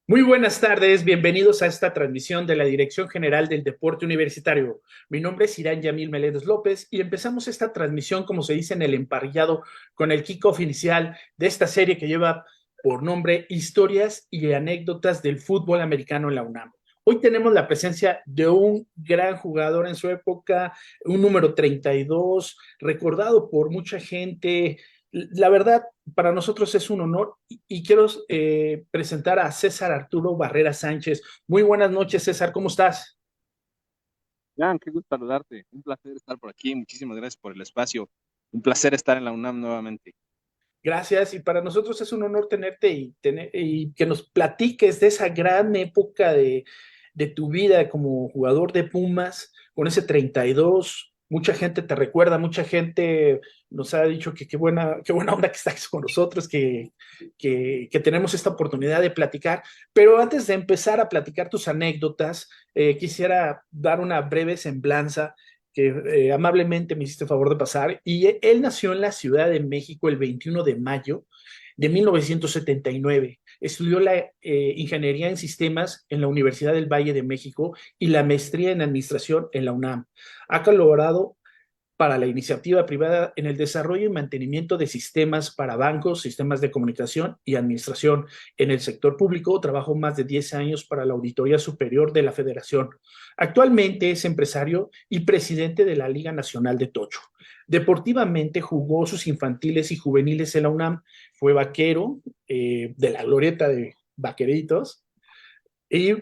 Muy buenas tardes, bienvenidos a esta transmisión de la Dirección General del Deporte Universitario. Mi nombre es Irán Yamil Meléndez López y empezamos esta transmisión, como se dice en el emparrillado, con el kickoff inicial de esta serie que lleva por nombre Historias y anécdotas del fútbol americano en la UNAM. Hoy tenemos la presencia de un gran jugador en su época, un número 32, recordado por mucha gente. La verdad, para nosotros es un honor y quiero presentar a César Arturo Barrera Sánchez. Muy buenas noches, César, ¿cómo estás? Jan, qué gusto saludarte. Un placer estar por aquí. Muchísimas gracias por el espacio. Un placer estar en la UNAM nuevamente. Gracias, y para nosotros es un honor tenerte y que nos platiques de esa gran época de tu vida como jugador de Pumas, con ese 32. Mucha gente te recuerda, mucha gente nos ha dicho que qué buena onda que estás con nosotros, que tenemos esta oportunidad de platicar. Pero antes de empezar a platicar tus anécdotas, quisiera dar una breve semblanza que amablemente me hiciste favor de pasar. Y él nació en la Ciudad de México el 21 de mayo de 1979. Estudió la ingeniería en sistemas en la Universidad del Valle de México y la maestría en administración en la UNAM. Ha colaborado para la iniciativa privada en el desarrollo y mantenimiento de sistemas para bancos, sistemas de comunicación y administración. En el sector público trabajó más de 10 años para la Auditoría Superior de la Federación. Actualmente es empresario y presidente de la Liga Nacional de Tocho. Deportivamente jugó sus infantiles y juveniles en la UNAM, fue vaquero de la glorieta de Vaqueritos y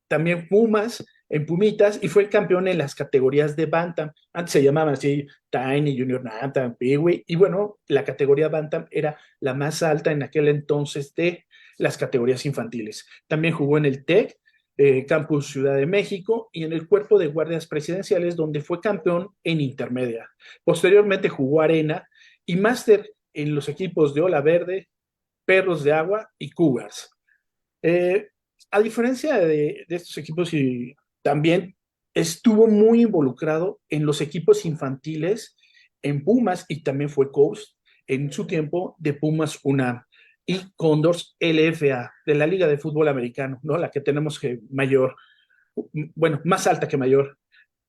también Pumas, en Pumitas, y fue el campeón en las categorías de Bantam. Antes se llamaban así Tiny, Junior Bantam, Peewee, y bueno, la categoría Bantam era la más alta en aquel entonces de las categorías infantiles. También jugó en el TEC, Campus Ciudad de México, y en el Cuerpo de Guardias Presidenciales, donde fue campeón en intermedia. Posteriormente jugó arena y máster en los equipos de Ola Verde, Perros de Agua y Cougars. Eh, a diferencia de estos equipos, y también estuvo muy involucrado en los equipos infantiles en Pumas y también fue coach en su tiempo de Pumas UNAM y Condors LFA de la Liga de Fútbol Americano, ¿no? La que tenemos que mayor, bueno, más alta que mayor.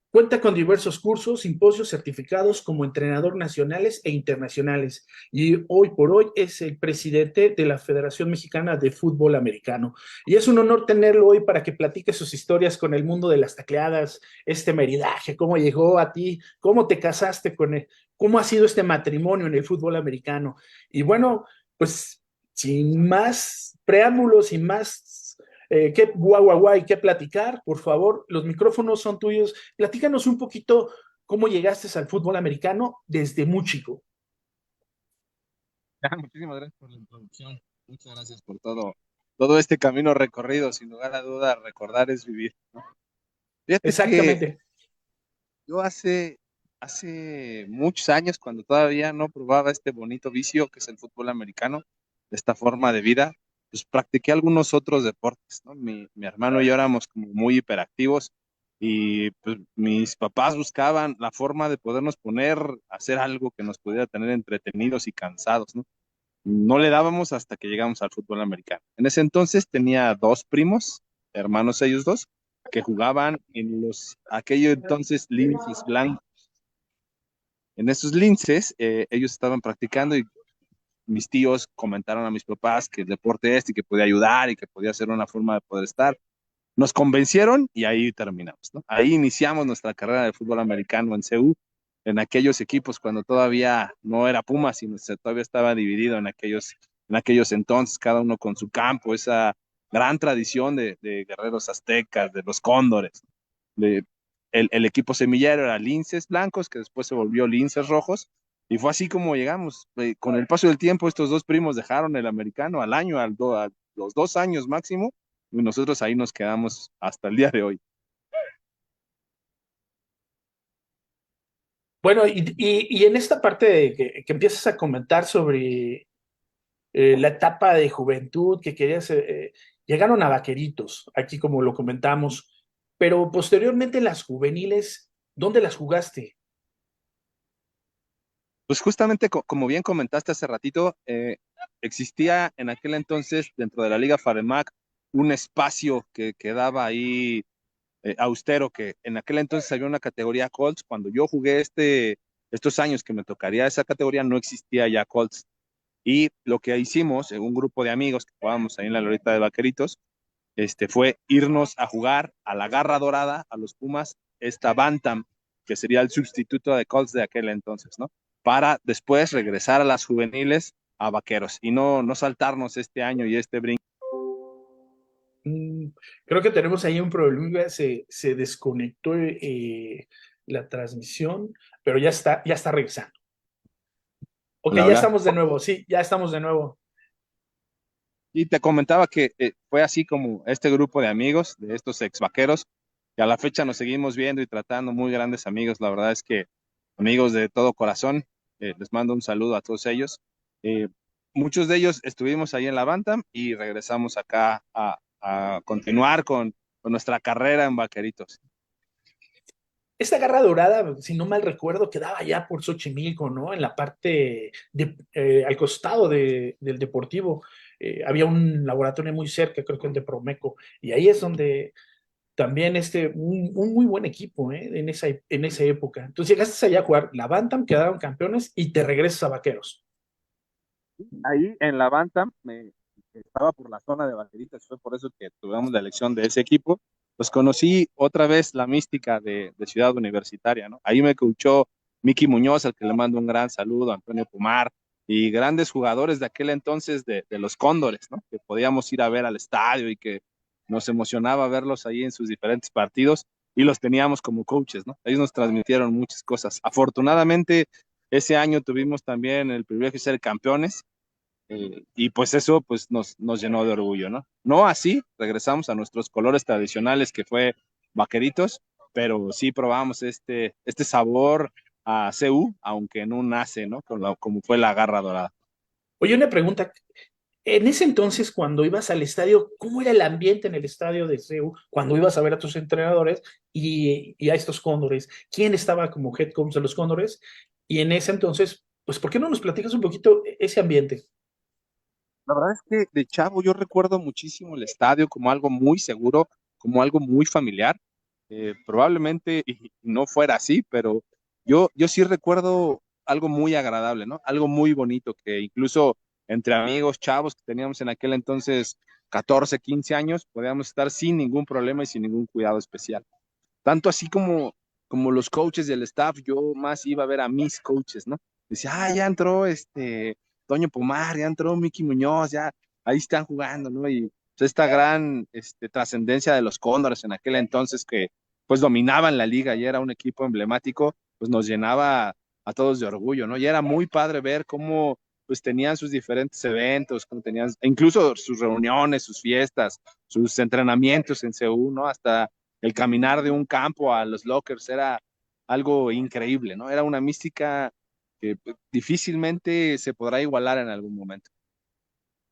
Cuenta con diversos cursos, simposios certificados como entrenador nacionales e internacionales y hoy por hoy es el presidente de la Federación Mexicana de Fútbol Americano. Y es un honor tenerlo hoy para que platique sus historias con el mundo de las tacleadas, este meridaje, cómo llegó a ti, cómo te casaste con él, cómo ha sido este matrimonio en el fútbol americano. Y bueno, pues sin más preámbulos, sin más qué guau, guau, guau, qué platicar, por favor, los micrófonos son tuyos. Platícanos un poquito cómo llegaste al fútbol americano desde muy chico. Jan, muchísimas gracias por la introducción. Muchas gracias por todo este camino recorrido. Sin lugar a duda, recordar es vivir, ¿no? Fíjate que Exactamente. yo hace muchos años, cuando todavía no probaba este bonito vicio que es el fútbol americano, esta forma de vida, pues practiqué algunos otros deportes, ¿no? Mi hermano y yo éramos como muy hiperactivos y pues mis papás buscaban la forma de podernos poner a hacer algo que nos pudiera tener entretenidos y cansados, ¿no? No le dábamos hasta que llegamos al fútbol americano. En ese entonces tenía dos primos, hermanos ellos dos, que jugaban en aquellos entonces linces blancos. En esos linces, ellos estaban practicando y mis tíos comentaron a mis papás que el deporte y que podía ayudar y que podía ser una forma de poder estar. Nos convencieron y ahí terminamos, ¿no? Ahí iniciamos nuestra carrera de fútbol americano en CU, en aquellos equipos cuando todavía no era Pumas, sino todavía estaba dividido en aquellos entonces, cada uno con su campo, esa gran tradición de guerreros aztecas, de los cóndores. De, el equipo semillero era Linces Blancos, que después se volvió Linces Rojos, y fue así como llegamos. Con el paso del tiempo, estos dos primos dejaron el americano al año, a los 2 años máximo, y nosotros ahí nos quedamos hasta el día de hoy. Bueno, y en esta parte de que empiezas a comentar sobre la etapa de juventud que querías, llegaron a Vaqueritos, aquí como lo comentamos, pero posteriormente las juveniles, ¿dónde las jugaste? Pues justamente como bien comentaste hace ratito, existía en aquel entonces dentro de la Liga FAREMAC un espacio que quedaba ahí austero, que en aquel entonces había una categoría Colts. Cuando yo jugué estos años que me tocaría esa categoría, no existía ya Colts. Y lo que hicimos, un grupo de amigos que jugábamos ahí en la Lorita de Vaqueritos, fue irnos a jugar a la Garra Dorada, a los Pumas, esta Bantam, que sería el sustituto de Colts de aquel entonces, ¿no? Para después regresar a las juveniles a Vaqueros y no saltarnos este año y este brinco. Mm, Creo que tenemos ahí un problema, se desconectó la transmisión, pero ya está regresando. Ok, Hola, ya hola. estamos de nuevo, sí, ya estamos de nuevo. Y te comentaba que fue así como este grupo de amigos, de estos ex vaqueros, que a la fecha nos seguimos viendo y tratando, muy grandes amigos. La verdad es que amigos de todo corazón, les mando un saludo a todos ellos. Eh, Muchos de ellos estuvimos ahí en la Bantam y regresamos acá a continuar con nuestra carrera en Vaqueritos. Esta garra dorada, si no mal recuerdo, quedaba ya por Xochimilco, ¿no? En la parte al costado del Deportivo. Había un laboratorio muy cerca, creo que el de Promeco, y ahí es donde también un muy buen equipo, en esa época. Entonces llegaste allá a jugar la Bantam, quedaron campeones y te regresas a Vaqueros. Ahí en la Bantam estaba por la zona de Vaqueritas, fue por eso que tuvimos la elección de ese equipo. Pues conocí otra vez la mística de Ciudad Universitaria, ¿no? Ahí me coachó Miki Muñoz, al que le mando un gran saludo, Antonio Pumar, y grandes jugadores de aquel entonces de los Cóndores, ¿no? Que podíamos ir a ver al estadio y que nos emocionaba verlos ahí en sus diferentes partidos y los teníamos como coaches, ¿no? Ellos nos transmitieron muchas cosas. Afortunadamente, ese año tuvimos también el privilegio de ser campeones y pues eso pues nos llenó de orgullo, ¿no? No así, regresamos a nuestros colores tradicionales que fue vaqueritos, pero sí probamos este sabor a CU, aunque no nace, ¿no? Como fue la garra dorada. Oye, una pregunta. En ese entonces, cuando ibas al estadio, ¿cómo era el ambiente en el estadio de CEU cuando ibas a ver a tus entrenadores y a estos Cóndores? ¿Quién estaba como head coach de los Cóndores? Y en ese entonces, pues, ¿por qué no nos platicas un poquito ese ambiente? La verdad es que de chavo yo recuerdo muchísimo el estadio como algo muy seguro, como algo muy familiar. Probablemente y no fuera así, pero yo sí recuerdo algo muy agradable, ¿no? Algo muy bonito que incluso entre amigos, chavos que teníamos en aquel entonces 14, 15 años, podíamos estar sin ningún problema y sin ningún cuidado especial. Tanto así como los coaches del staff, yo más iba a ver a mis coaches, ¿no? Decía, ya entró Toño Pomar, ya entró Mickey Muñoz, ya ahí están jugando, ¿no? Y pues, esta gran trascendencia de los Cóndores en aquel entonces que pues dominaban la liga y era un equipo emblemático, pues nos llenaba a todos de orgullo, ¿no? Y era muy padre ver cómo pues tenían sus diferentes eventos, cómo tenían incluso sus reuniones, sus fiestas, sus entrenamientos en CU, ¿no? Hasta el caminar de un campo a los lockers era algo increíble, ¿no? Era una mística que difícilmente se podrá igualar en algún momento.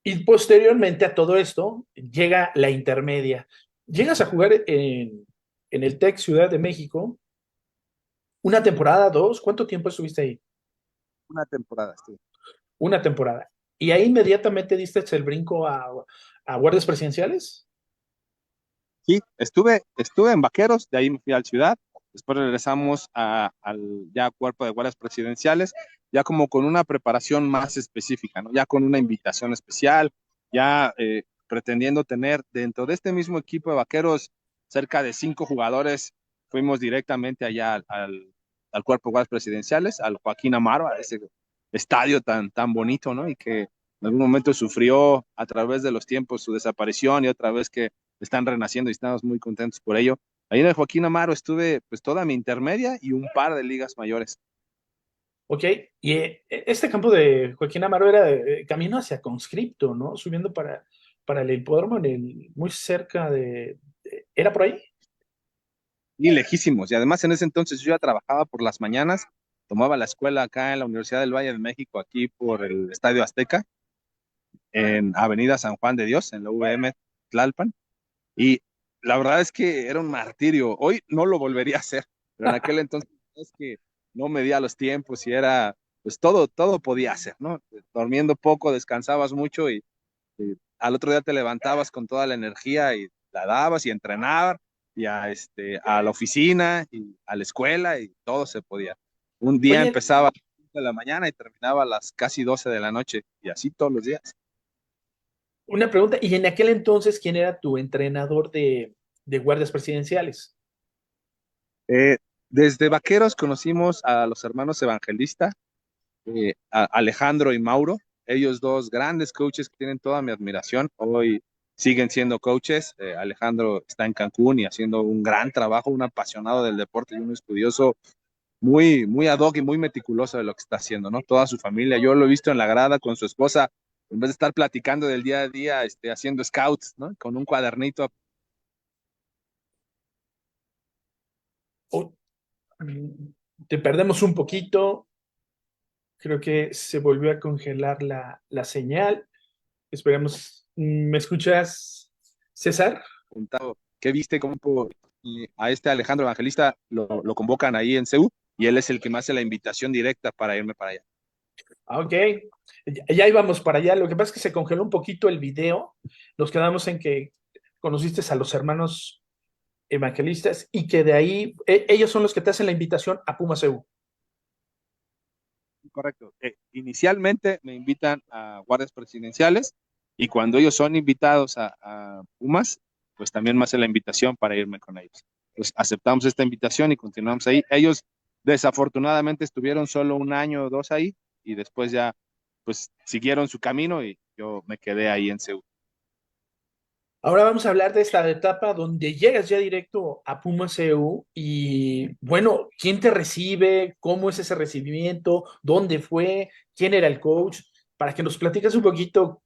Y posteriormente a todo esto, llega la intermedia. Llegas a jugar en el TEC Ciudad de México, una temporada, dos, ¿cuánto tiempo estuviste ahí? Una temporada, sí. Una temporada. Y ahí inmediatamente diste el brinco a guardias presidenciales. Sí, estuve en Vaqueros, de ahí me fui al Ciudad, después regresamos al ya cuerpo de guardias presidenciales, ya como con una preparación más específica, ¿no? Ya con una invitación especial, ya pretendiendo tener dentro de este mismo equipo de Vaqueros cerca de 5 jugadores, fuimos directamente allá al cuerpo de guardias presidenciales, al Joaquín Amaro, a ese estadio tan bonito, ¿no? Y que en algún momento sufrió a través de los tiempos su desaparición y otra vez que están renaciendo y estamos muy contentos por ello. Ahí en el Joaquín Amaro estuve pues toda mi intermedia y un par de ligas mayores. Ok, y este campo de Joaquín Amaro era de camino hacia Conscripto, ¿no? Subiendo para el hipódromo, muy cerca ¿Era por ahí? Y lejísimos. Y además en ese entonces yo ya trabajaba por las mañanas, tomaba la escuela acá en la Universidad del Valle de México, aquí por el Estadio Azteca, en Avenida San Juan de Dios, en la UVM Tlalpan. Y la verdad es que era un martirio. Hoy no lo volvería a hacer, pero en aquel entonces es que no medía los tiempos y era, pues todo podía hacer, ¿no? Durmiendo poco, descansabas mucho Al otro día te levantabas con toda la energía y la dabas y entrenabas y a la oficina y a la escuela y todo se podía. Un día Oye, empezaba a las 5 de la mañana y terminaba a las casi 12 de la noche y así todos los días. una pregunta, ¿y en aquel entonces quién era tu entrenador de guardias presidenciales? Eh, Desde Vaqueros conocimos a los hermanos Evangelista, a Alejandro y Mauro, ellos dos grandes coaches que tienen toda mi admiración. Hoy siguen siendo coaches. Alejandro está en Cancún y haciendo un gran trabajo, un apasionado del deporte y un estudioso muy, muy ad hoc y muy meticuloso de lo que está haciendo, ¿no? Toda su familia. Yo lo he visto en la grada con su esposa, en vez de estar platicando del día a día, haciendo scouts, ¿no? Con un cuadernito. Oh, te perdemos un poquito, creo que se volvió a congelar la señal. Esperemos, ¿me escuchas, César? Apuntado. ¿Qué viste? ¿Cómo a este Alejandro Evangelista lo convocan ahí en CEU y él es el que me hace la invitación directa para irme para allá? Ah, ok, ya íbamos para allá. Lo que pasa es que se congeló un poquito el video. Nos quedamos en que conociste a los hermanos evangelistas y que de ahí ellos son los que te hacen la invitación a Puma CU. Correcto. Inicialmente me invitan a guardias presidenciales y cuando ellos son invitados a Pumas, pues también me hace la invitación para irme con ellos. Pues aceptamos esta invitación y continuamos ahí. Ellos desafortunadamente estuvieron solo un año o dos ahí y después ya pues siguieron su camino y yo me quedé ahí en Seúl. Ahora vamos a hablar de esta etapa donde llegas ya directo a Puma CU y bueno, ¿quién te recibe? ¿Cómo es ese recibimiento? ¿Dónde fue? ¿Quién era el coach? Para que nos platicas un poquito,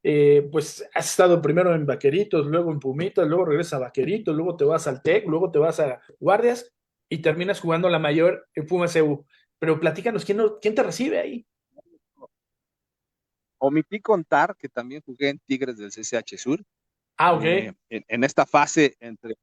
pues has estado primero en Vaqueritos, luego en Pumitas, luego regresas a Vaqueritos, luego te vas al TEC, luego te vas a Guardias y terminas jugando la mayor en Puma CU. Pero platícanos, ¿quién te recibe ahí? Omití contar que también jugué en Tigres del CCH Sur, Ah, ok. en esta fase entre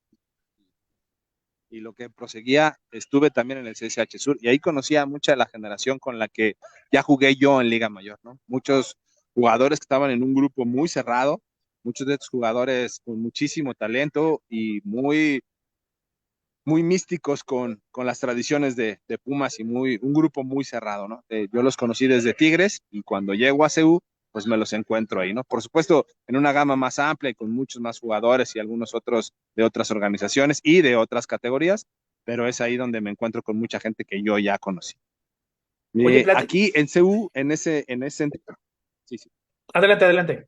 y lo que proseguía, estuve también en el CSH Sur y ahí conocía a mucha de la generación con la que ya jugué yo en Liga Mayor, ¿no? Muchos jugadores que estaban en un grupo muy cerrado, muchos de estos jugadores con muchísimo talento y muy, muy místicos con las tradiciones de Pumas y un grupo muy cerrado, ¿no? Yo los conocí desde Tigres y cuando llego a CU, pues me los encuentro ahí, ¿no? Por supuesto, en una gama más amplia y con muchos más jugadores y algunos otros de otras organizaciones y de otras categorías, pero es ahí donde me encuentro con mucha gente que yo ya conocí. Oye, Aquí en CU, sí, sí, adelante, adelante.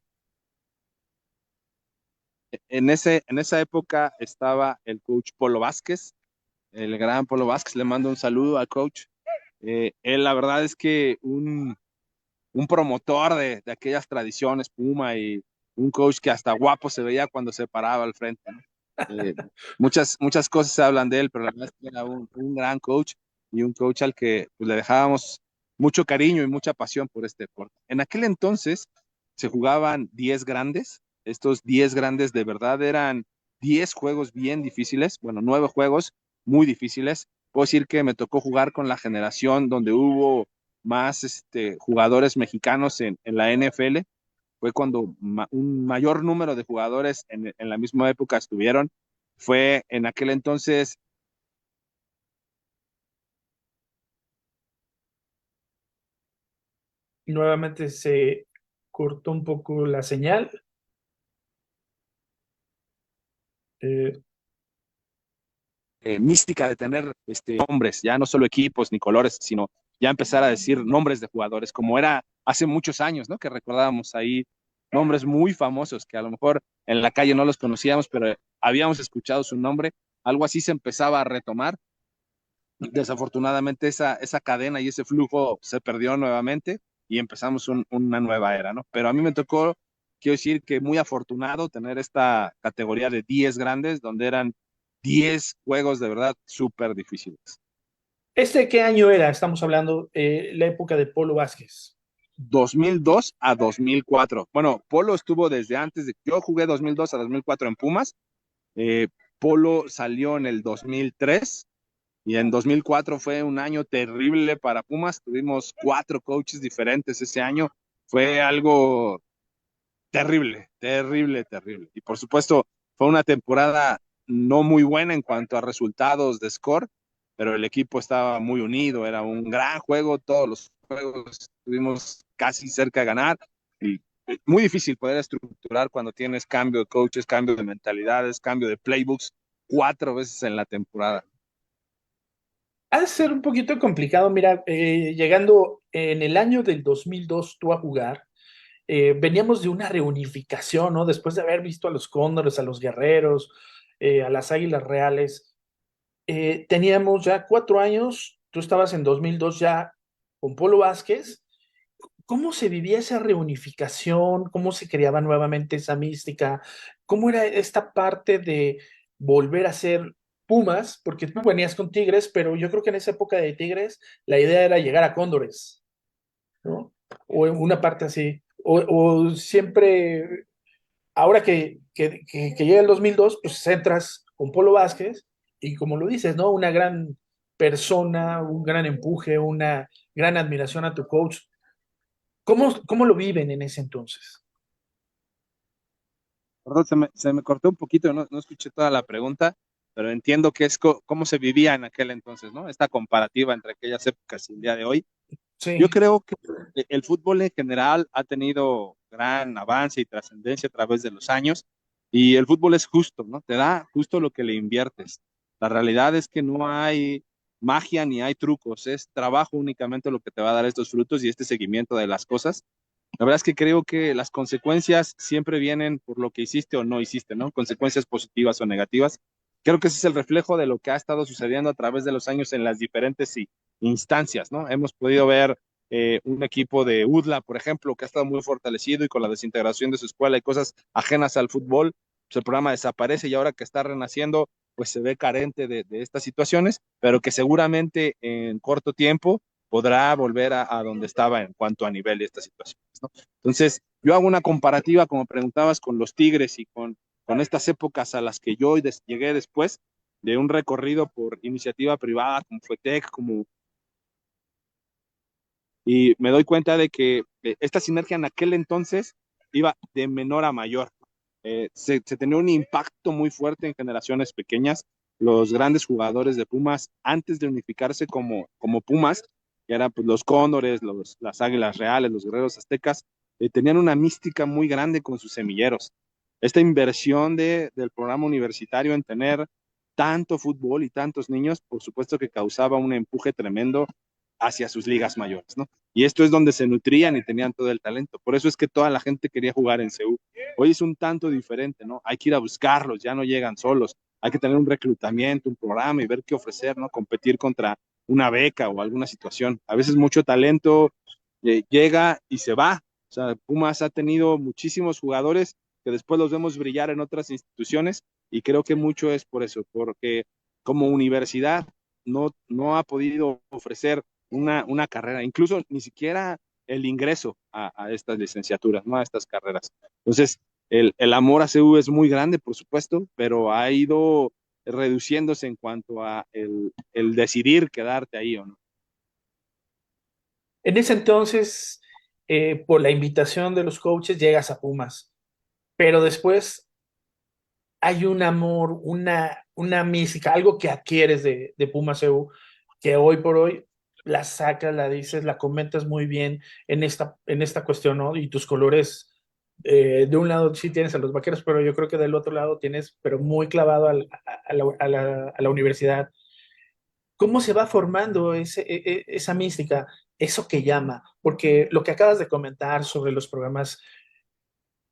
en esa época estaba el coach Polo Vázquez, el gran Polo Vázquez, le mando un saludo al coach. Él, la verdad es que un promotor de aquellas tradiciones Puma y un coach que hasta guapo se veía cuando se paraba al frente, ¿no? Muchas cosas se hablan de él, pero la verdad es que era un gran coach y un coach al que pues, le dejábamos mucho cariño y mucha pasión por este deporte. En aquel entonces se jugaban 10 grandes, estos 10 grandes de verdad eran 10 juegos bien difíciles, bueno, 9 juegos muy difíciles. Puedo decir que me tocó jugar con la generación donde hubo más jugadores mexicanos en la NFL. Fue cuando un mayor número de jugadores en la misma época estuvieron. Fue en aquel entonces. Nuevamente se cortó un poco la señal. Eh, Mística de tener nombres, ya no solo equipos ni colores, sino ya empezar a decir nombres de jugadores, como era hace muchos años, ¿no? Que recordábamos ahí nombres muy famosos que a lo mejor en la calle no los conocíamos, pero habíamos escuchado su nombre. Algo así se empezaba a retomar. Desafortunadamente esa cadena y ese flujo se perdió nuevamente y empezamos una nueva era, ¿no? Pero a mí me tocó, quiero decir que muy afortunado tener esta categoría de 10 grandes, donde eran 10 juegos de verdad súper difíciles. ¿Qué año era? Estamos hablando la época de Polo Vázquez. 2002 a 2004. Bueno, Polo estuvo desde antes de yo jugué 2002 a 2004 en Pumas. Eh, Polo salió en el 2003 y en 2004 fue un año terrible para Pumas. Tuvimos 4 coaches diferentes ese año. Fue algo terrible, terrible, terrible. Y por supuesto, fue una temporada no muy buena en cuanto a resultados de score, pero el equipo estaba muy unido, era un gran juego, todos los juegos estuvimos casi cerca de ganar y muy difícil poder estructurar cuando tienes cambio de coaches, cambio de mentalidades, cambio de playbooks 4 veces en la temporada. Ha de ser un poquito complicado, mira, llegando en el año del 2002 tú a jugar, veníamos de una reunificación, ¿no? Después de haber visto a los Cóndores, a los Guerreros, a las Águilas Reales, teníamos ya 4 años, tú estabas en 2002 ya con Polo Vázquez. ¿Cómo se vivía esa reunificación? ¿Cómo se creaba nuevamente esa mística? ¿Cómo era esta parte de volver a ser Pumas? Porque tú venías con Tigres, pero yo creo que en esa época de Tigres la idea era llegar a Cóndores, ¿no? O en una parte así. O siempre, ahora que llega el 2002, pues entras con Polo Vázquez y como lo dices, ¿no? Una gran persona, un gran empuje, una gran admiración a tu coach. ¿Cómo lo viven en ese entonces? Perdón, se me cortó un poquito, no escuché toda la pregunta, pero entiendo que es cómo se vivía en aquel entonces, ¿no? Esta comparativa entre aquellas épocas y el día de hoy. Yo Sí, creo que el fútbol en general ha tenido gran avance y trascendencia a través de los años y el fútbol es justo, ¿no? Te da justo lo que le inviertes. La realidad es que no hay magia ni hay trucos, es trabajo únicamente lo que te va a dar estos frutos y este seguimiento de las cosas. La verdad es que creo que las consecuencias siempre vienen por lo que hiciste o no hiciste, ¿no? Consecuencias positivas o negativas. Creo que ese es el reflejo de lo que ha estado sucediendo a través de los años en las diferentes instancias, ¿no? Hemos podido ver un equipo de UDLA, por ejemplo, que ha estado muy fortalecido y con la desintegración de su escuela y cosas ajenas al fútbol, pues el programa desaparece y ahora que está renaciendo, pues se ve carente de estas situaciones, pero que seguramente en corto tiempo podrá volver a donde estaba en cuanto a nivel de estas situaciones, ¿no? Entonces, yo hago una comparativa, como preguntabas, con los Tigres y con estas épocas a las que yo llegué después de un recorrido por iniciativa privada, como FUETEC, y me doy cuenta de que esta sinergia en aquel entonces iba de menor a mayor. Se tenía un impacto muy fuerte en generaciones pequeñas. Los grandes jugadores de Pumas, antes de unificarse como Pumas, que eran pues, los Cóndores, las Águilas Reales, los Guerreros Aztecas, tenían una mística muy grande con sus semilleros. Esta inversión del programa universitario en tener tanto fútbol y tantos niños, por supuesto que causaba un empuje tremendo hacia sus ligas mayores, ¿no? Y esto es donde se nutrían y tenían todo el talento. Por eso es que toda la gente quería jugar en CU. Hoy es un tanto diferente, ¿no? Hay que ir a buscarlos, ya no llegan solos. Hay que tener un reclutamiento, un programa y ver qué ofrecer, ¿no? Competir contra una beca o alguna situación. A veces mucho talento llega y se va. O sea, Pumas ha tenido muchísimos jugadores que después los vemos brillar en otras instituciones y creo que mucho es por eso, porque como universidad no ha podido ofrecer una carrera, incluso ni siquiera el ingreso a estas licenciaturas, ¿no? A estas carreras. Entonces, el amor a CU es muy grande, por supuesto, pero ha ido reduciéndose en cuanto a el decidir quedarte ahí o no. en ese entonces, por la invitación de los coaches, llegas a Pumas, pero después hay un amor, una mística, algo que adquieres de Pumas EU, que hoy por hoy la sacas, la dices, la comentas muy bien en esta cuestión, ¿no? Y tus colores, de un lado sí tienes a los vaqueros, pero yo creo que del otro lado tienes, pero muy clavado a la universidad. ¿Cómo se va formando esa mística, eso que llama? Porque lo que acabas de comentar sobre los programas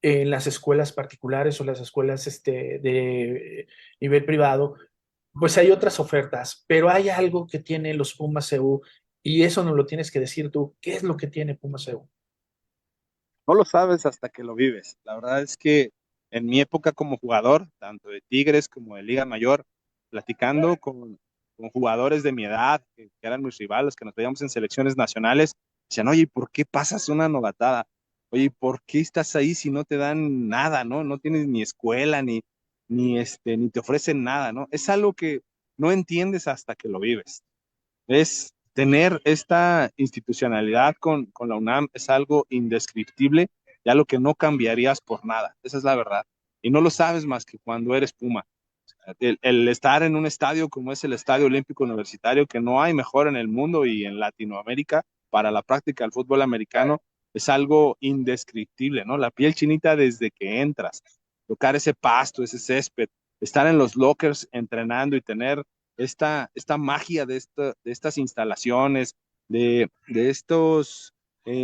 en las escuelas particulares o las escuelas de nivel privado, pues hay otras ofertas, pero hay algo que tiene los Pumas CU y eso nos lo tienes que decir tú. ¿Qué es lo que tiene Pumas CU? No lo sabes hasta que lo vives. La verdad es que en mi época como jugador, tanto de Tigres como de Liga Mayor, platicando con jugadores de mi edad, que eran mis rivales, que nos veíamos en selecciones nacionales, decían, oye, ¿por qué pasas una novatada? Oye, ¿por qué estás ahí si no te dan nada, no? No tienes ni escuela, ni te ofrecen nada, ¿no? Es algo que no entiendes hasta que lo vives. Es tener esta institucionalidad con la UNAM, es algo indescriptible ya lo que no cambiarías por nada, esa es la verdad. Y no lo sabes más que cuando eres Puma. El estar en un estadio como es el Estadio Olímpico Universitario, que no hay mejor en el mundo y en Latinoamérica para la práctica del fútbol americano, es algo indescriptible, ¿no? La piel chinita desde que entras, tocar ese pasto, ese césped, estar en los lockers entrenando y tener esta magia de estas instalaciones, de estos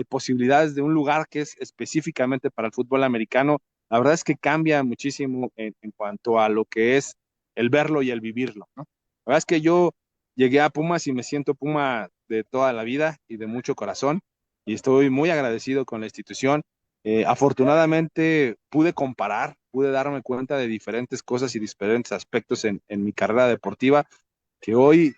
posibilidades de un lugar que es específicamente para el fútbol americano, la verdad es que cambia muchísimo en cuanto a lo que es el verlo y el vivirlo, ¿no? La verdad es que yo llegué a Pumas y me siento Puma de toda la vida y de mucho corazón y estoy muy agradecido con la institución. Afortunadamente pude comparar, pude darme cuenta de diferentes cosas y diferentes aspectos en mi carrera deportiva que hoy,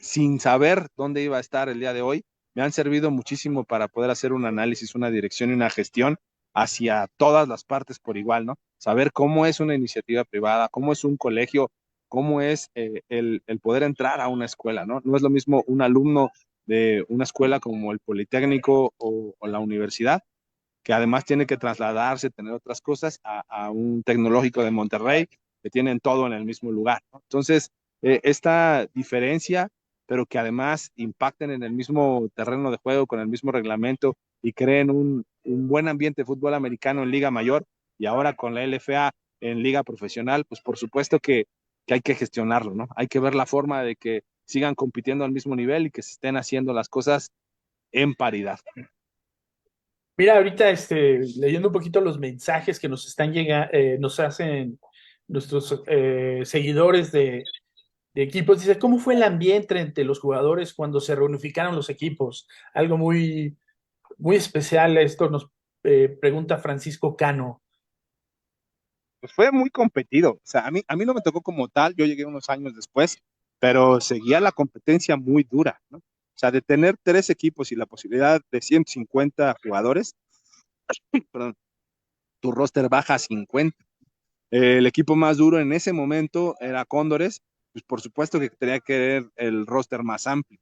sin saber dónde iba a estar el día de hoy, me han servido muchísimo para poder hacer un análisis, una dirección y una gestión hacia todas las partes por igual, ¿no? Saber cómo es una iniciativa privada, cómo es un colegio, cómo es el poder entrar a una escuela, ¿no? No es lo mismo un alumno de una escuela como el Politécnico o la universidad, que además tiene que trasladarse, tener otras cosas, a un tecnológico de Monterrey, que tienen todo en el mismo lugar, ¿no? Entonces, esta diferencia, pero que además impacten en el mismo terreno de juego, con el mismo reglamento y creen un buen ambiente de fútbol americano en Liga Mayor y ahora con la LFA en Liga Profesional, pues por supuesto que hay que gestionarlo, ¿no? Hay que ver la forma de que sigan compitiendo al mismo nivel y que se estén haciendo las cosas en paridad. Mira, ahorita leyendo un poquito los mensajes que nos están llegando, nos hacen nuestros seguidores de equipos, dice, ¿cómo fue el ambiente entre los jugadores cuando se reunificaron los equipos? Algo muy, muy especial, esto nos pregunta Francisco Cano. Pues fue muy competido. O sea, a mí no me tocó como tal, yo llegué unos años después, pero seguía la competencia muy dura, ¿no? O sea, de tener tres equipos y la posibilidad de 150 jugadores, perdón, tu roster baja a 50. El equipo más duro en ese momento era Cóndores, pues por supuesto que tenía que ver el roster más amplio,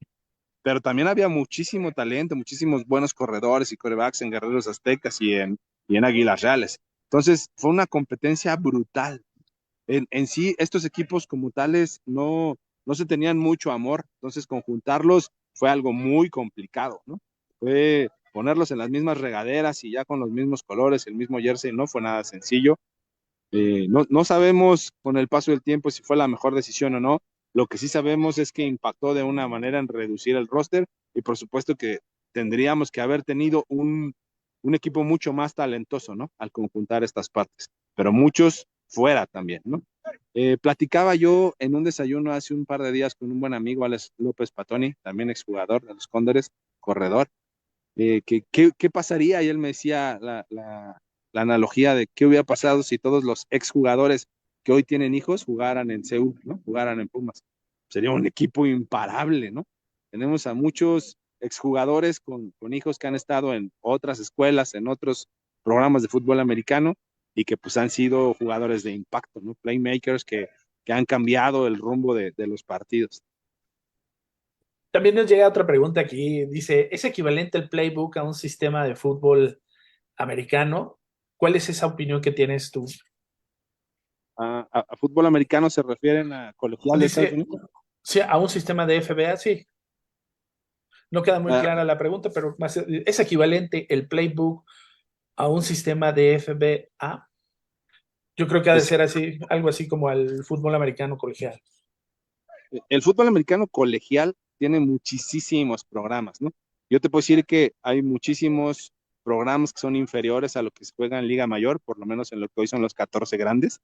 pero también había muchísimo talento, muchísimos buenos corredores y corebacks en Guerreros Aztecas y en Águilas Reales. Entonces fue una competencia brutal. En sí, estos equipos como tales no se tenían mucho amor, entonces conjuntarlos fue algo muy complicado, ¿no? Fue ponerlos en las mismas regaderas y ya con los mismos colores, el mismo jersey, no fue nada sencillo. No sabemos con el paso del tiempo si fue la mejor decisión o no. Lo que sí sabemos es que impactó de una manera en reducir el roster y por supuesto que tendríamos que haber tenido un equipo mucho más talentoso, ¿no? Al conjuntar estas partes, pero muchos fuera también, ¿no? Platicaba yo en un desayuno hace un par de días con un buen amigo, Alex López Patoni, también exjugador de los Cóndores, corredor, qué pasaría, y él me decía la analogía de qué hubiera pasado si todos los exjugadores que hoy tienen hijos jugaran en CU, ¿no? Jugaran en Pumas. Sería un equipo imparable, ¿no? Tenemos a muchos exjugadores con hijos que han estado en otras escuelas, en otros programas de fútbol americano y que pues han sido jugadores de impacto, ¿no? Playmakers que han cambiado el rumbo de los partidos. También nos llega otra pregunta aquí, dice, ¿es equivalente el playbook a un sistema de fútbol americano? ¿Cuál es esa opinión que tienes tú? A fútbol americano se refieren a colegial de Estados Dice, Unidos. sí, a un sistema de FBA, sí. No queda muy Ah, clara la pregunta, pero ¿es equivalente el playbook a un sistema de FBA? Yo creo que ha de pues ser así, algo así como al fútbol americano colegial. el fútbol americano colegial tiene muchísimos programas, ¿no? Yo te puedo decir que hay muchísimos programas que son inferiores a lo que se juega en Liga Mayor, por lo menos en lo que hoy son los 14 grandes,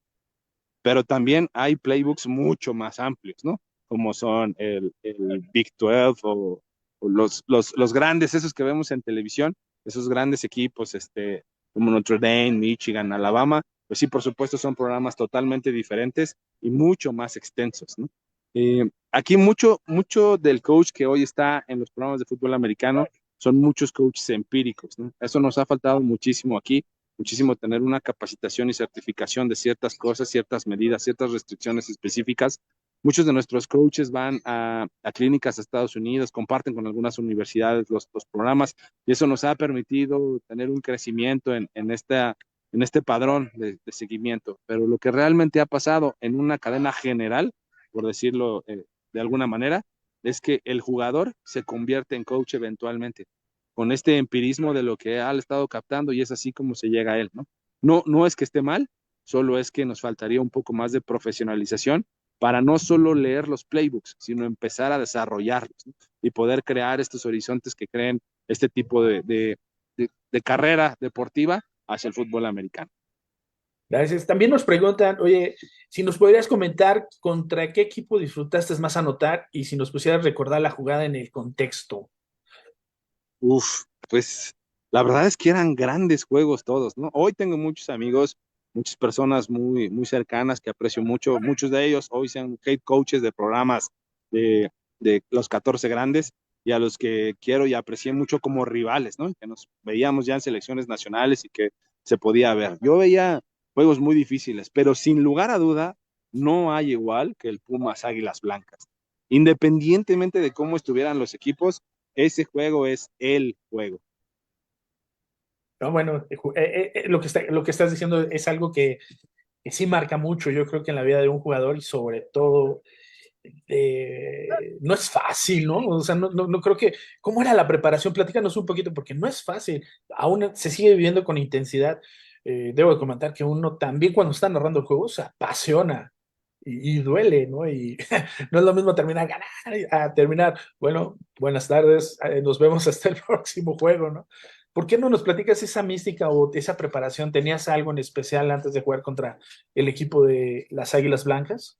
pero también hay playbooks mucho más amplios, ¿no? Como son el Big 12 o los grandes, esos que vemos en televisión, esos grandes equipos, como Notre Dame, Michigan, Alabama, pues sí, por supuesto, son programas totalmente diferentes y mucho más extensos, ¿no? Aquí mucho del coach que hoy está en los programas de fútbol americano son muchos coaches empíricos, ¿no? Eso nos ha faltado muchísimo aquí, muchísimo tener una capacitación y certificación de ciertas cosas, ciertas medidas, ciertas restricciones específicas Muchos de nuestros coaches van a clínicas a Estados Unidos, comparten con algunas universidades los programas y eso nos ha permitido tener un crecimiento en este padrón de seguimiento. Pero lo que realmente ha pasado en una cadena general, por decirlo de alguna manera, es que el jugador se convierte en coach eventualmente, con este empirismo de lo que ha estado captando y es así como se llega a él, ¿no? No es que esté mal, solo es que nos faltaría un poco más de profesionalización para no solo leer los playbooks, sino empezar a desarrollarlos, ¿no? Y poder crear estos horizontes que creen este tipo de carrera deportiva hacia el fútbol americano. Gracias. También nos preguntan, oye, si nos podrías comentar contra qué equipo disfrutaste más anotar y si nos pusieras recordar la jugada en el contexto. Uf, pues la verdad es que eran grandes juegos todos, ¿no? Hoy tengo muchos amigos, muchas personas muy cercanas que aprecio mucho, muchos de ellos hoy sean head coaches de programas de, de los 14 grandes y a los que quiero y aprecié mucho como rivales, ¿no? Que nos veíamos ya en selecciones nacionales y que se podía ver. Yo veía juegos muy difíciles, pero sin lugar a duda no hay igual que el Pumas Águilas Blancas. Independientemente de cómo estuvieran los equipos, ese juego es el juego. No, bueno, lo que estás diciendo es algo que sí marca mucho, yo creo que en la vida de un jugador y sobre todo no es fácil, ¿no? O sea, no creo que, ¿cómo era la preparación? Platícanos un poquito, porque no es fácil, aún se sigue viviendo con intensidad. Debo de comentar que uno también cuando está narrando el juego se apasiona y duele, ¿no? Y no es lo mismo terminar ganar a terminar, bueno, buenas tardes, nos vemos hasta el próximo juego, ¿no? ¿Por qué no nos platicas esa mística o esa preparación? ¿Tenías algo en especial antes de jugar contra el equipo de las Águilas Blancas?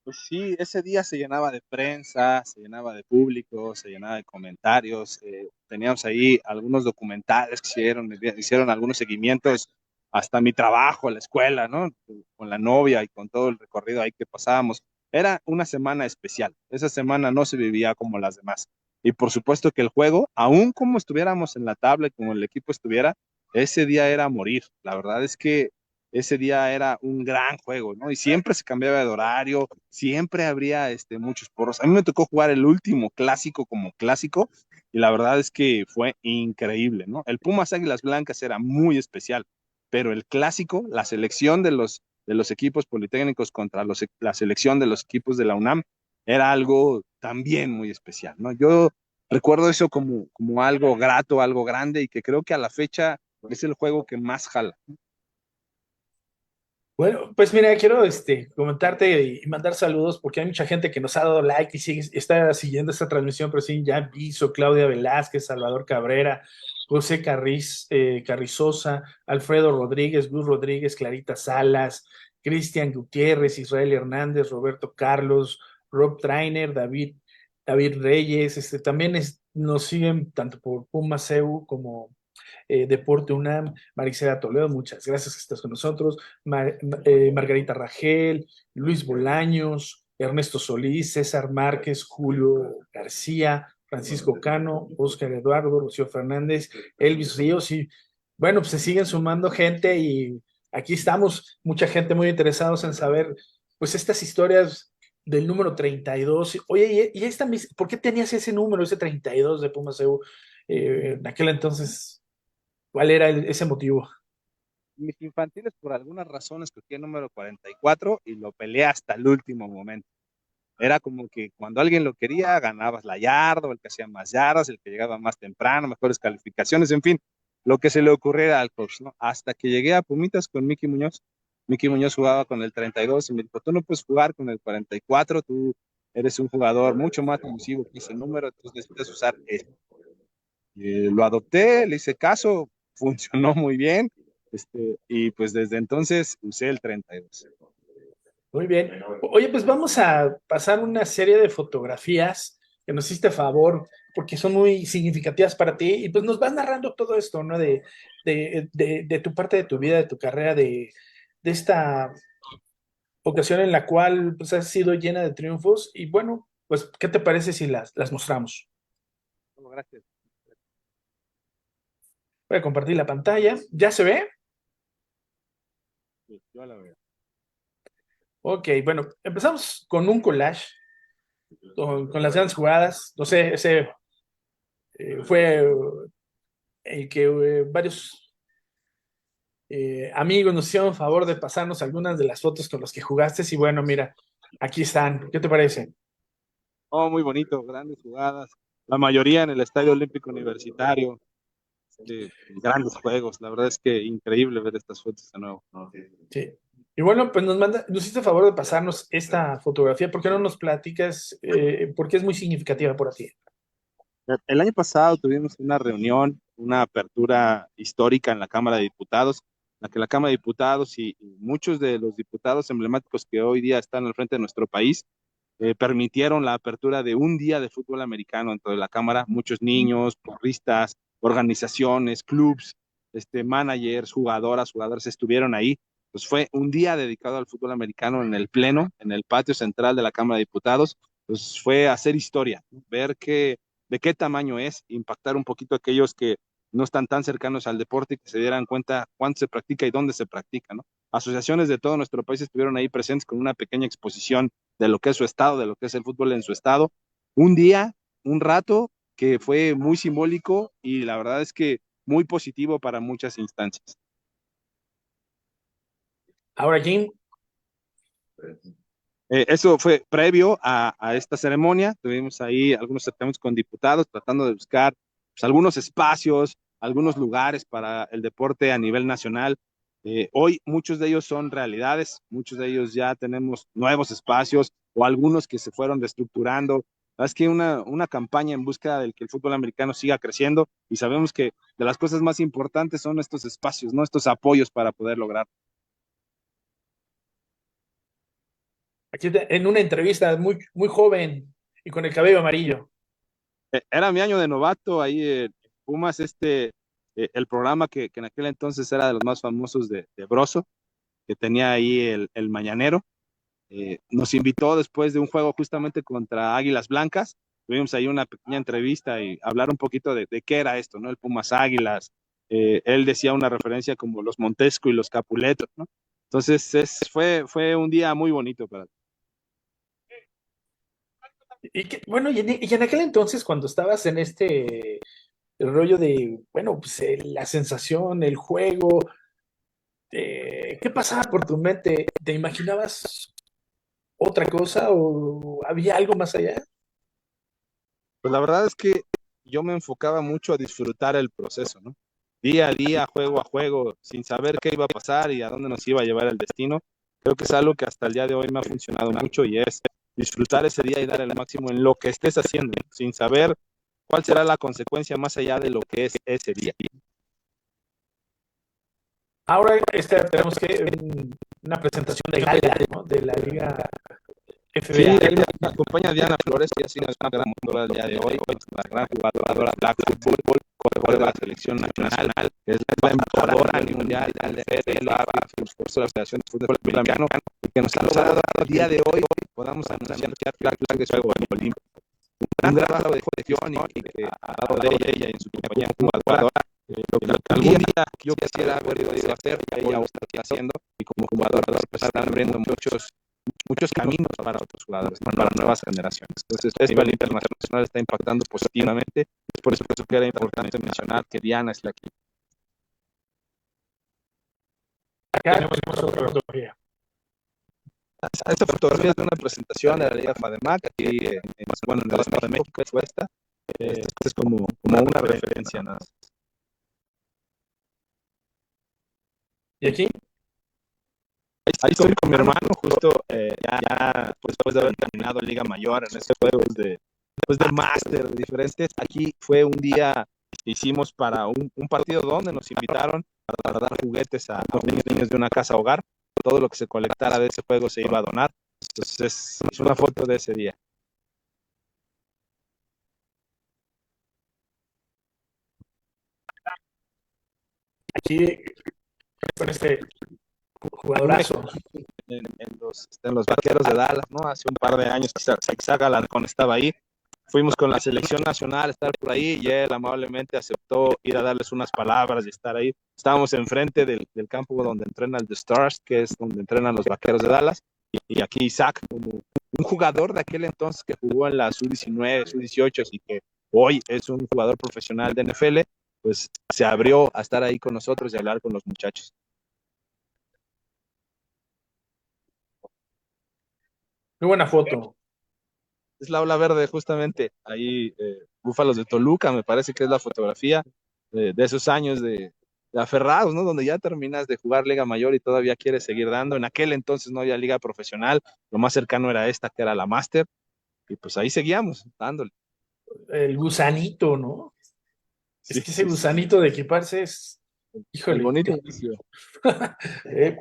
Pues sí, ese día se llenaba de prensa, se llenaba de público, se llenaba de comentarios. Teníamos ahí algunos documentales que hicieron algunos seguimientos, hasta mi trabajo, la escuela, ¿no? Con la novia y con todo el recorrido ahí que pasábamos. Era una semana especial. Esa semana no se vivía como las demás. Y por supuesto que el juego, aun como estuviéramos en la tabla y como el equipo estuviera, ese día era morir. La verdad es que ese día era un gran juego, ¿no? Y siempre se cambiaba de horario, siempre habría muchos porros. A mí me tocó jugar el último clásico como clásico y la verdad es que fue increíble, ¿no? El Pumas Águilas Blancas era muy especial, pero el clásico, la selección de los equipos politécnicos contra la selección de los equipos de la UNAM, era algo también muy especial, ¿no? Yo recuerdo eso como algo grato, algo grande y que creo que a la fecha es el juego que más jala. Bueno, pues mira, quiero comentarte y mandar saludos porque hay mucha gente que nos ha dado like y está siguiendo esta transmisión, pero sí, ya Viso, Claudia Velázquez, Salvador Cabrera, José Carrizosa, Alfredo Rodríguez, Gus Rodríguez, Clarita Salas, Cristian Gutiérrez, Israel Hernández, Roberto Carlos, Rob Trainer, David Reyes, también nos siguen tanto por Puma CEU como Deporte UNAM, Maricela Toledo, muchas gracias que estás con nosotros, Margarita Rangel, Luis Bolaños, Ernesto Solís, César Márquez, Julio García, Francisco Cano, Oscar Eduardo, Rocío Fernández, Elvis Ríos y bueno, pues se siguen sumando gente y aquí estamos, mucha gente muy interesados en saber pues estas historias del número 32. Oye, ¿por qué tenías ese número, ese 32 de Pumas EU? En aquel entonces, ¿cuál era ese motivo? Mis infantiles, por algunas razones, cogí el número 44 y lo peleé hasta el último momento. Era como que cuando alguien lo quería, ganabas la yarda, o el que hacía más yardas, el que llegaba más temprano, mejores calificaciones, en fin, lo que se le ocurriera al coach, ¿no? Hasta que llegué a Pumitas con Mickey Muñoz. Mickey Muñoz jugaba con el 32 y me dijo, tú no puedes jugar con el 44, tú eres un jugador mucho más elusivo que ese número, entonces necesitas usar este. Lo adopté, le hice caso, funcionó muy bien, y pues desde entonces usé el 32. Muy bien. Oye, pues vamos a pasar una serie de fotografías que nos hiciste favor, porque son muy significativas para ti, y pues nos vas narrando todo esto, ¿no? De tu parte de tu vida, de tu carrera, de esta ocasión en la cual pues, has sido llena de triunfos, y bueno, pues, ¿qué te parece si las mostramos? No, gracias. Voy a compartir la pantalla. ¿Ya se ve? Sí, yo la veo. Ok, bueno, empezamos con un collage, con las grandes jugadas. No sé, ese fue el que varios amigos nos hicieron favor de pasarnos algunas de las fotos con los que jugaste. Y bueno, mira, aquí están. ¿Qué te parece? Oh, muy bonito, grandes jugadas. La mayoría en el Estadio Olímpico Universitario. Grandes juegos. La verdad es que increíble ver estas fotos de nuevo. Sí. Y bueno, pues nos hiciste favor de pasarnos esta fotografía. ¿Por qué no nos platicas? Porque es muy significativa por ti. El año pasado tuvimos una reunión, una apertura histórica en la Cámara de Diputados, en la que la Cámara de Diputados y muchos de los diputados emblemáticos que hoy día están al frente de nuestro país permitieron la apertura de un día de fútbol americano dentro de la Cámara. Muchos niños, porristas, organizaciones, clubs, managers, jugadores estuvieron ahí. Pues fue un día dedicado al fútbol americano en el Pleno, en el patio central de la Cámara de Diputados. Pues fue hacer historia, ¿no? Ver de qué tamaño es, impactar un poquito a aquellos que no están tan cercanos al deporte y que se dieran cuenta cuánto se practica y dónde se practica, ¿no? Asociaciones de todo nuestro país estuvieron ahí presentes con una pequeña exposición de lo que es su estado, de lo que es el fútbol en su estado. Un día, un rato que fue muy simbólico y la verdad es que muy positivo para muchas instancias. Ahora, Jim, Eso fue previo a esta ceremonia. Tuvimos ahí algunos certámenes con diputados tratando de buscar pues, algunos espacios, algunos lugares para el deporte a nivel nacional. Hoy muchos de ellos son realidades, muchos de ellos ya tenemos nuevos espacios o algunos que se fueron reestructurando. Es que una campaña en búsqueda del que el fútbol americano siga creciendo y sabemos que de las cosas más importantes son estos espacios, ¿no? Estos apoyos para poder lograr. en una entrevista muy, muy joven y con el cabello amarillo. Era mi año de novato ahí en Pumas, el programa que en aquel entonces era de los más famosos de Broso, que tenía ahí el Mañanero. Nos invitó después de un juego justamente contra Águilas Blancas. Tuvimos ahí una pequeña entrevista y hablar un poquito de qué era esto, ¿no? El Pumas Águilas. Él decía una referencia como los Montesco y los Capuletos, ¿no? Entonces fue un día muy bonito para. Bueno, y en aquel entonces, cuando estabas en este rollo de, bueno, pues la sensación, el juego, ¿qué pasaba por tu mente? ¿Te imaginabas otra cosa o había algo más allá? Pues la verdad es que yo me enfocaba mucho a disfrutar el proceso, ¿no? Día a día, juego a juego, sin saber qué iba a pasar y a dónde nos iba a llevar el destino. Creo que es algo que hasta el día de hoy me ha funcionado mucho y es disfrutar ese día y dar el máximo en lo que estés haciendo, ¿no? Sin saber cuál será la consecuencia más allá de lo que es ese día. Ahora tenemos una presentación de gala, ¿no? De la Liga Sí, FBA. ahí me acompaña Diana Flores, que ha sido una gran motora el día de hoy, una gran jugadora de Black Football, corredora de la selección nacional, que es la embajadora a nivel mundial de FBA, por la Federación de Fútbol Americano, y que nos ha logrado el día de hoy podamos anunciar que Black de su juego olímpico. Un gran trabajo de gestión y que ha dado de ella y en su compañía como jugadora, lo que algún día yo quisiera haber podido hacer, que ella lo está haciendo, y como jugadora pues están abriendo muchos caminos para otros jugadores, para nuevas generaciones. Entonces, a nivel internacional está impactando positivamente. Es por eso que era importante mencionar que Diana es la que. Acá tenemos otra fotografía. Esta fotografía es de una presentación de la Liga FADEMAC, aquí en el Estado de México fue esta. Esta es como una referencia nada. ¿Y aquí? Ahí estoy con mi hermano, justo ya pues, después de haber terminado Liga Mayor en este juego después de máster diferentes. Aquí fue un día que hicimos para un partido donde nos invitaron para dar juguetes a niños de una casa hogar. Todo lo que se colectara de ese juego se iba a donar. Entonces es una foto de ese día. Aquí con este jugadorazo. En los Vaqueros de Dallas, ¿no? Hace un par de años Isaac Alarcón estaba ahí. Fuimos con la selección nacional a estar por ahí y él amablemente aceptó ir a darles unas palabras y estar ahí. Estábamos enfrente del campo donde entrenan The Stars, que es donde entrenan los Vaqueros de Dallas. y aquí Isaac como un jugador de aquel entonces que jugó en la sub-19, sub-18 y que hoy es un jugador profesional de NFL, pues se abrió a estar ahí con nosotros y hablar con los muchachos. Muy buena foto. Es la ola verde, justamente, ahí Búfalos de Toluca, me parece que es la fotografía de esos años de aferrados, ¿no? Donde ya terminas de jugar Liga Mayor y todavía quieres seguir dando. En aquel entonces no había Liga Profesional, lo más cercano era esta, que era la Máster, y pues ahí seguíamos, dándole. El gusanito, ¿no? Es Sí, que ese sí, sí. gusanito de equiparse es, El híjole, bonito inicio. eh,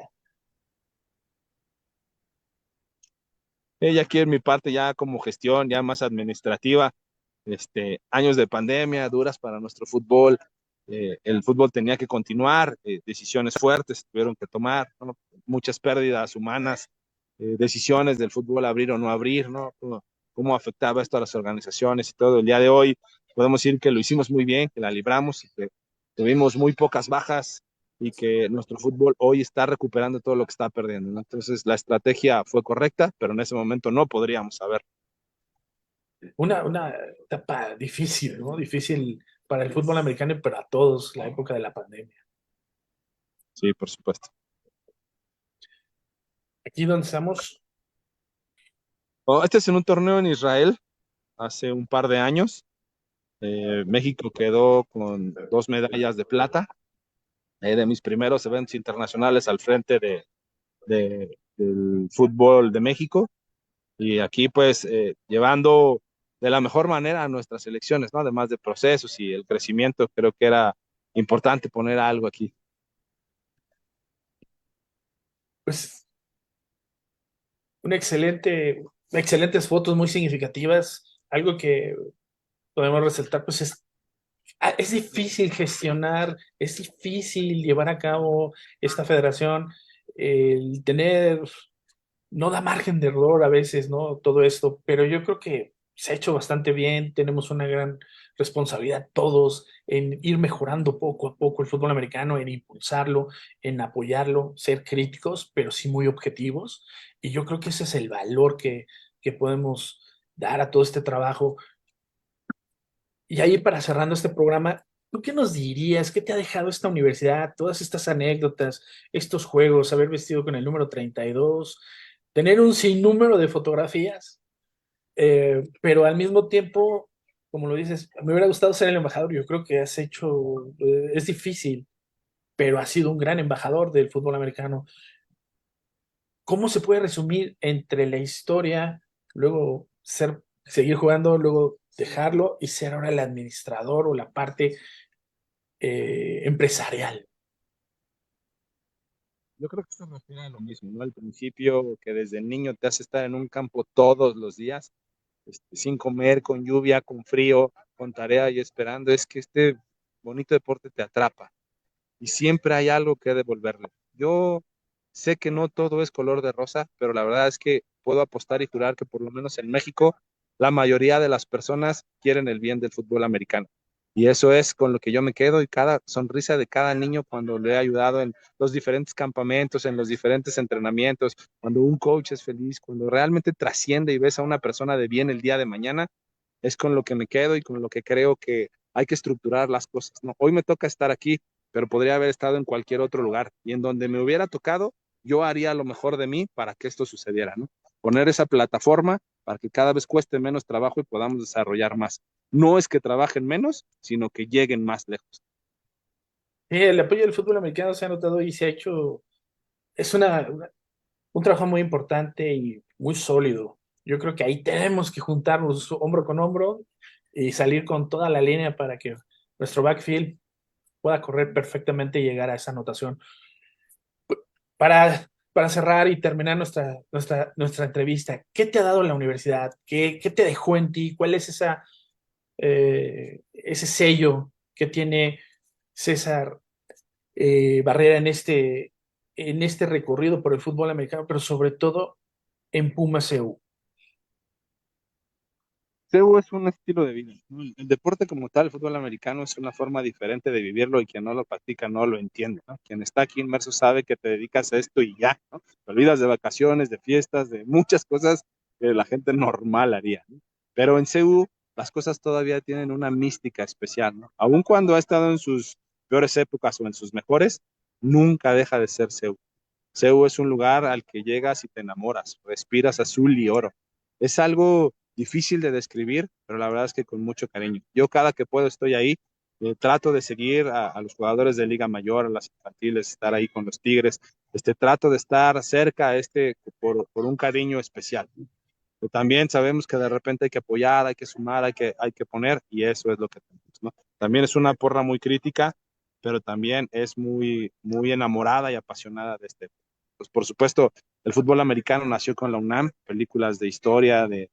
Ella aquí en mi parte ya como gestión, ya más administrativa, años de pandemia, duras para nuestro fútbol. El fútbol tenía que continuar, decisiones fuertes tuvieron que tomar, ¿no? Muchas pérdidas humanas, decisiones del fútbol abrir o no abrir, ¿no? Cómo afectaba esto a las organizaciones y todo. El día de hoy podemos decir que lo hicimos muy bien, que la libramos y que tuvimos muy pocas bajas y que nuestro fútbol hoy está recuperando todo lo que está perdiendo, ¿no? Entonces la estrategia fue correcta, pero en ese momento no podríamos saber. una etapa difícil, ¿no? Difícil para el fútbol americano y para todos, la época de la pandemia. Sí, por supuesto. Aquí donde estamos, Oh, este es en un torneo en Israel hace un par de años. México quedó con 2 medallas de plata, de mis primeros eventos internacionales al frente del fútbol de México. Y aquí pues llevando de la mejor manera a nuestras elecciones, ¿no? Además de procesos y el crecimiento, creo que era importante poner algo aquí. pues excelentes fotos muy significativas. Algo que podemos resaltar, pues es difícil gestionar, es difícil llevar a cabo esta federación, el tener, no da margen de error a veces, ¿no? Todo esto, pero yo creo que se ha hecho bastante bien, tenemos una gran responsabilidad todos en ir mejorando poco a poco el fútbol americano, en impulsarlo, en apoyarlo, ser críticos, pero sí muy objetivos, y yo creo que ese es el valor que podemos dar a todo este trabajo. Y ahí para cerrando este programa, ¿tú qué nos dirías? ¿Qué te ha dejado esta universidad? Todas estas anécdotas, estos juegos, haber vestido con el número 32, tener un sinnúmero de fotografías, pero al mismo tiempo, como lo dices, me hubiera gustado ser el embajador. Yo creo que has hecho, es difícil, pero has sido un gran embajador del fútbol americano. ¿Cómo se puede resumir entre la historia, luego seguir jugando, luego dejarlo y ser ahora el administrador o la parte empresarial? Yo creo que se refiere a lo mismo, ¿no? Al principio, que desde niño te hace estar en un campo todos los días, sin comer, con lluvia, con frío, con tarea y esperando, es que este bonito deporte te atrapa y siempre hay algo que devolverle. Yo sé que no todo es color de rosa, pero la verdad es que puedo apostar y jurar que por lo menos en México la mayoría de las personas quieren el bien del fútbol americano. Y eso es con lo que yo me quedo y cada sonrisa de cada niño cuando le he ayudado en los diferentes campamentos, en los diferentes entrenamientos, cuando un coach es feliz, cuando realmente trasciende y ves a una persona de bien el día de mañana, es con lo que me quedo y con lo que creo que hay que estructurar las cosas, ¿no? Hoy me toca estar aquí, pero podría haber estado en cualquier otro lugar y en donde me hubiera tocado, yo haría lo mejor de mí para que esto sucediera, ¿no? Poner esa plataforma para que cada vez cueste menos trabajo y podamos desarrollar más. No es que trabajen menos, sino que lleguen más lejos. El apoyo del fútbol americano se ha notado y se ha hecho, es un trabajo muy importante y muy sólido. Yo creo que ahí tenemos que juntarnos hombro con hombro y salir con toda la línea para que nuestro backfield pueda correr perfectamente y llegar a esa anotación. Para cerrar y terminar nuestra entrevista, ¿qué te ha dado la universidad? ¿Qué te dejó en ti? ¿Cuál es ese sello que tiene César Barrera en este recorrido por el fútbol americano, pero sobre todo en Pumas EU? CEU es un estilo de vida, ¿no? El deporte como tal, el fútbol americano, es una forma diferente de vivirlo y quien no lo practica no lo entiende, ¿no? Quien está aquí inmerso sabe que te dedicas a esto y ya, ¿no? Te olvidas de vacaciones, de fiestas, de muchas cosas que la gente normal haría, ¿no? Pero en CEU las cosas todavía tienen una mística especial, ¿no? Aun cuando ha estado en sus peores épocas o en sus mejores, nunca deja de ser CEU. CEU es un lugar al que llegas y te enamoras, respiras azul y oro. Es algo difícil de describir, pero la verdad es que con mucho cariño. Yo cada que puedo estoy ahí, trato de seguir a los jugadores de Liga Mayor, a las infantiles, estar ahí con los Tigres, trato de estar cerca por un cariño especial. Pero también sabemos que de repente hay que apoyar, hay que sumar, hay que poner, y eso es lo que tenemos, ¿no? También es una porra muy crítica, pero también es muy enamorada y apasionada de este. Pues por supuesto, el fútbol americano nació con la UNAM, películas de historia, de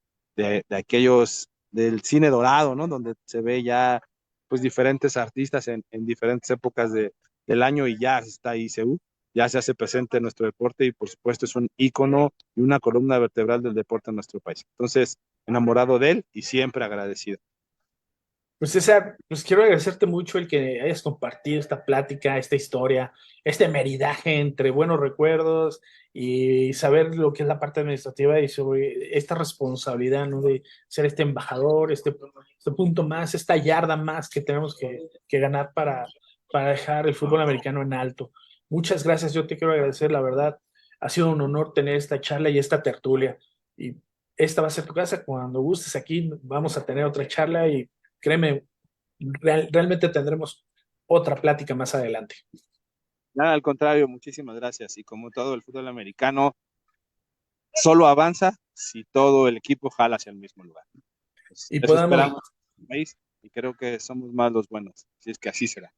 aquellos, del cine dorado, ¿no? Donde se ve ya, pues, diferentes artistas en diferentes épocas del año y ya está ahí CU, ya se hace presente en nuestro deporte y por supuesto es un ícono y una columna vertebral del deporte en nuestro país. Entonces, enamorado de él y siempre agradecido. Pues César, pues quiero agradecerte mucho el que hayas compartido esta plática, esta historia, este meridaje entre buenos recuerdos y saber lo que es la parte administrativa y sobre esta responsabilidad, ¿no? De ser este embajador, este punto más, esta yarda más que tenemos que ganar para dejar el fútbol americano en alto. Muchas gracias, yo te quiero agradecer, la verdad. Ha sido un honor tener esta charla y esta tertulia. Y esta va a ser tu casa. Cuando gustes aquí, vamos a tener otra charla y créeme, realmente tendremos otra plática más adelante. Nada, al contrario, muchísimas gracias. Y como todo el fútbol americano, solo avanza si todo el equipo jala hacia el mismo lugar. Pues Y eso podamos, esperamos en el país y creo que somos más los buenos, si es que así será.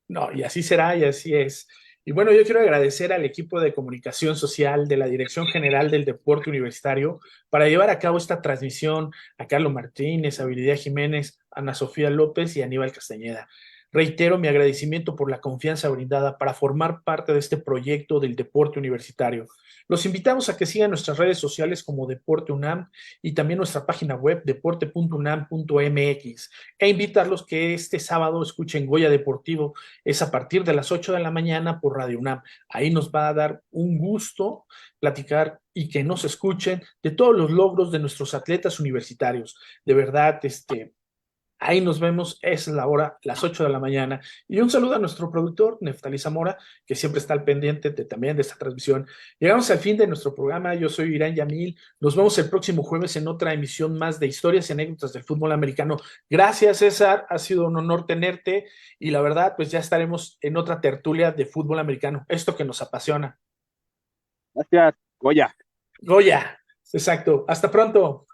no, y así será y así es. Y bueno, yo quiero agradecer al equipo de comunicación social de la Dirección General del Deporte Universitario para llevar a cabo esta transmisión, a Carlos Martínez, a Viridia Jiménez, a Ana Sofía López y a Aníbal Castañeda. Reitero mi agradecimiento por la confianza brindada para formar parte de este proyecto del deporte universitario. Los invitamos a que sigan nuestras redes sociales como Deporte UNAM y también nuestra página web deporte.unam.mx e invitarlos que este sábado escuchen Goya Deportivo. Es a partir de las 8 de la mañana por Radio UNAM. Ahí nos va a dar un gusto platicar y que nos escuchen de todos los logros de nuestros atletas universitarios. De verdad, ahí nos vemos, es la hora, las 8 de la mañana. Y un saludo a nuestro productor, Neftali Zamora, que siempre está al pendiente también de esta transmisión. Llegamos al fin de nuestro programa. Yo soy Irán Yamil. Nos vemos el próximo jueves en otra emisión más de historias y anécdotas del fútbol americano. Gracias, César. Ha sido un honor tenerte. Y la verdad, pues ya estaremos en otra tertulia de fútbol americano. Esto que nos apasiona. Gracias, Goya. Goya. Exacto. Hasta pronto.